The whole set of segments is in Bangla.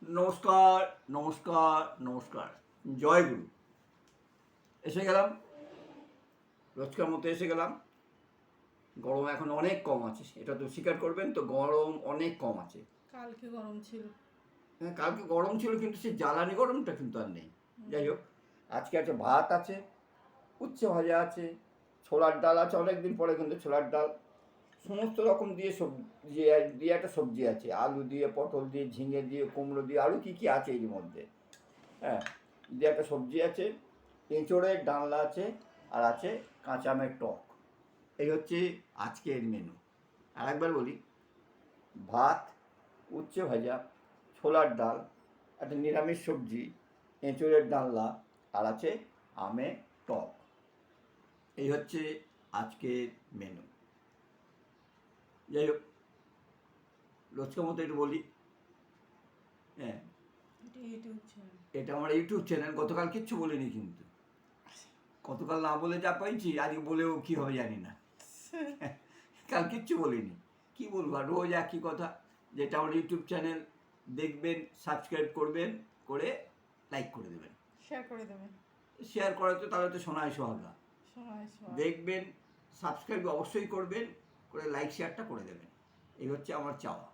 নমস্কার নমস্কার নমস্কার। জয় গুরু। এসে গেলাম, রোজকার মতো এসে গেলাম। গরম এখন অনেক কম আছে, এটা তো স্বীকার করবেন তো, গরম অনেক কম আছে। কালকে গরম ছিল। হ্যাঁ, কালকে গরম ছিল কিন্তু সেই জ্বালানি গরমটা কিন্তু আর নেই। যাই হোক, আজকে আছে ভাত আছে, উচ্ছে ভাজা আছে, ছোলার ডাল আছে, অনেকদিন পরে কিন্তু ছোলার ডাল, সমস্ত রকম দিয়ে সবজি দিয়ে একটা সবজি আছে, আলু দিয়ে, পটল দিয়ে, ঝিঙে দিয়ে, কুমড়ো দিয়ে, আরও কী কী আছে এর মধ্যে। হ্যাঁ, দিয়ে একটা সবজি আছে, এঁচোড়ের ডালনা আছে, আর আছে কাঁচা আমের টক। এই হচ্ছে আজকের মেনু। আর একবার বলি, ভাত, উচ্ছে ভাজা, ছোলার ডাল, একটা নিরামিষ সবজি, এঁচোড়ের ডালনা, আর আছে আমের টক। এই হচ্ছে আজকের মেনু। যাই হোক, রোজকার মতো একটু বলি। হ্যাঁ, এটা আমার ইউটিউব চ্যানেল। গতকাল কিচ্ছু বলিনি কিন্তু, গতকাল না বলে যা পাইছি, আজকে বলেও কী হবে জানি না। কাল কিচ্ছু বলিনি, কি বলবো, রোজ একই কথা। যেটা আমার ইউটিউব চ্যানেল, দেখবেন, সাবস্ক্রাইব করবেন, করে লাইক করে দেবেন, শেয়ার করে দেবেন। শেয়ার করা তো তাহলে তো সোনায় সোহাগা। সময় দেখবেন, সাবস্ক্রাইব অবশ্যই করবেন, করে লাইক শেয়ারটা করে দেবেন। এই হচ্ছে আমার চাওয়া।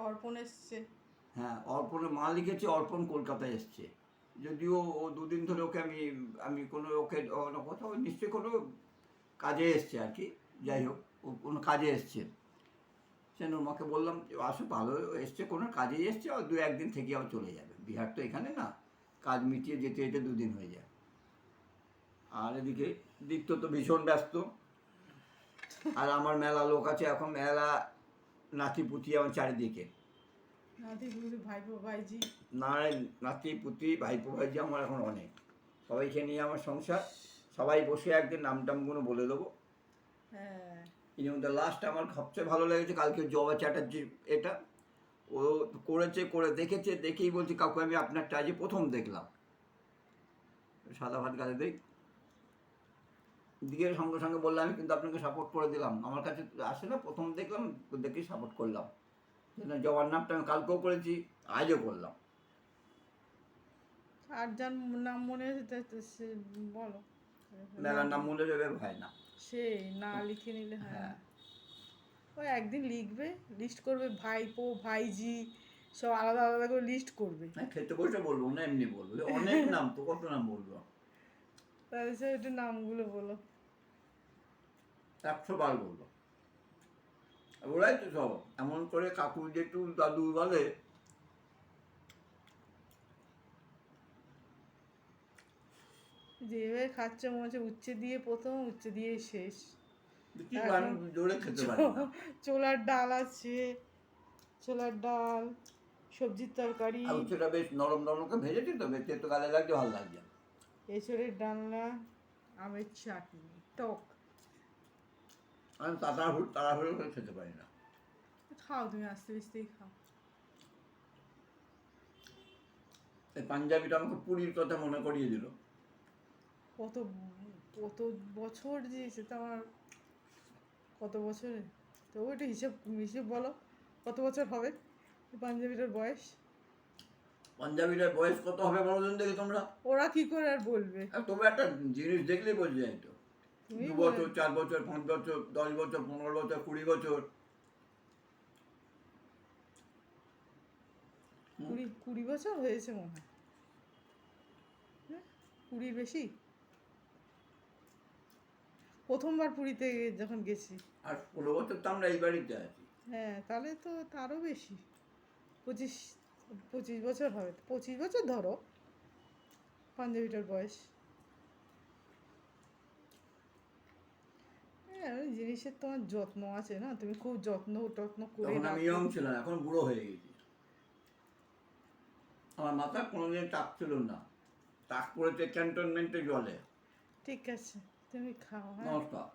অর্পণ এসছে। হ্যাঁ, অর্পণের মা লিখেছে, অর্পণ কলকাতায় এসছে। যদিও ও দুদিন ধরে ওকে আমি আমি কোনো ওকে কোথাও নিশ্চয়ই কোনো কাজে এসছে আর কি। যাই হোক, ও কোনো কাজে এসছে। সেন ওর মাকে বললাম যে আসো, ভালো এসছে, কোনো কাজেই এসছে, আর 2-1 দিন থেকে আবার চলে যাবে। বিহার তো এখানে না, কাজ মিটিয়ে যেতে যেতে 2 দিন হয়ে যায়। আর এদিকে দীপ্ত তো ভীষণ ব্যস্ত, আর আমার মেলা লোক আছে এখন, মেলা নাতি পুতি আমার চারিদিকে। নাতি পুতি ভাইপো ভাইজি। না, নাতি পুতি ভাইপো ভাইজি আমার এখন অনেক, সবাইকে নিয়ে আমার সংসার। সবাই বসে একদিন নাম টামগুলো বলে দেবো। হ্যাঁ, এর মধ্যে লাস্ট আমার সবচেয়ে ভালো লেগেছে কালকে জবা চ্যাটার্জি। এটা ও করেছে, করে দেখেছে, দেখেই বলছে কাকু আমি আপনারটা আজ প্রথম দেখলাম। সাদা ভাত গালে দেই দিয়ে সঙ্গে সঙ্গে বললাম আমি কিন্তু আপনাকে সাপোর্ট করে দিলাম, আমার কাছে আসে না, প্রথম দেখলাম, দেখেই সাপোর্ট করলাম। জবার নামটা আমি কালকেও করেছি, আজও করলাম। আর যার নাম মনে আছে সে বলো। মেলার নাম মনে যাবে হয় না। সেই না লিখে নিলে হয় হ্যাঁ, না। ও একদিন লিখবে, লিস্ট করবে, ভাইপো ভাইজি সব আলাদা আলাদা করে লিস্ট করবে। হ্যাঁ, খেতে বসে বলবো না, এমনি বলবো, অনেক নাম তো, কত নাম বলবো। তাহলে সে একটু নামগুলো বলো। 100 বার বলবো। ওরাই তো সব এমন করে কাকু জেঠু দাদু বলে। যেভাবে খাচ্ছে মনে হচ্ছে উচ্ছে দিয়ে প্রথম, উচ্ছে দিয়ে শেষ। কি আমি জোরে খেতে পারি না। ছোলার ডাল আছে, ছোলার ডাল, সবজির তরকারি, আর উচ্ছেটা বেশ নরম নরম করে ভেজেছি তো, বেশ একটু গালে লাগছে, ভালো লাগছে। এঁচড়ের ডালনা, আমের চাটনি, টক। আমি তাড়াহুড়ো করে খেতে পারি না। খাও, তুমি আস্তে আস্তেই খাও। এই পাঞ্জাবিটা আমাকে পুরীর কথা মনে করিয়ে দিল। কত কত বছর যে সেটা আমার, কত বছরে, তো ওইটা হিসেব হিসেব বলো, কত বছর হবে পাঞ্জাবিটার বয়স? পাঞ্জাবিটার বয়স কত হবে বলো দেখি তোমরা। ওরা কি করে আর বলবে? তোমরা একটা জিনিস দেখলেই বোঝা যায় তো। তুমি 2 বছর, 4 বছর, 5 বছর, 10 বছর, 15 বছর, 20 বছর। 20 বছর হয়েছে মনে হয়। হ্যাঁ, 20 বেশি। প্রথমবার পুরীতে যখন গেছি। আর 16 বছর তো আমরা এই বাড়িতে আছি। হ্যাঁ, তাহলে তো তারও বেশি। 25 বছর হবে, 25 বছর ধরো পাঞ্জাবিটার বয়স। হ্যাঁ, ওই জিনিসের তোমার যত্ন আছে না, তুমি খুব যত্ন করে তখন আমি রাখো। ইয়ং ছিলাম, এখন বুড়ো হয়ে গেছি। আমার মাথায় কোনোদিন টাক ছিল না, টাক পড়েছে ক্যান্টনমেন্টে জলে। ঠিক আছে, তুমি খাও। হ্যাঁ, নমস্কার।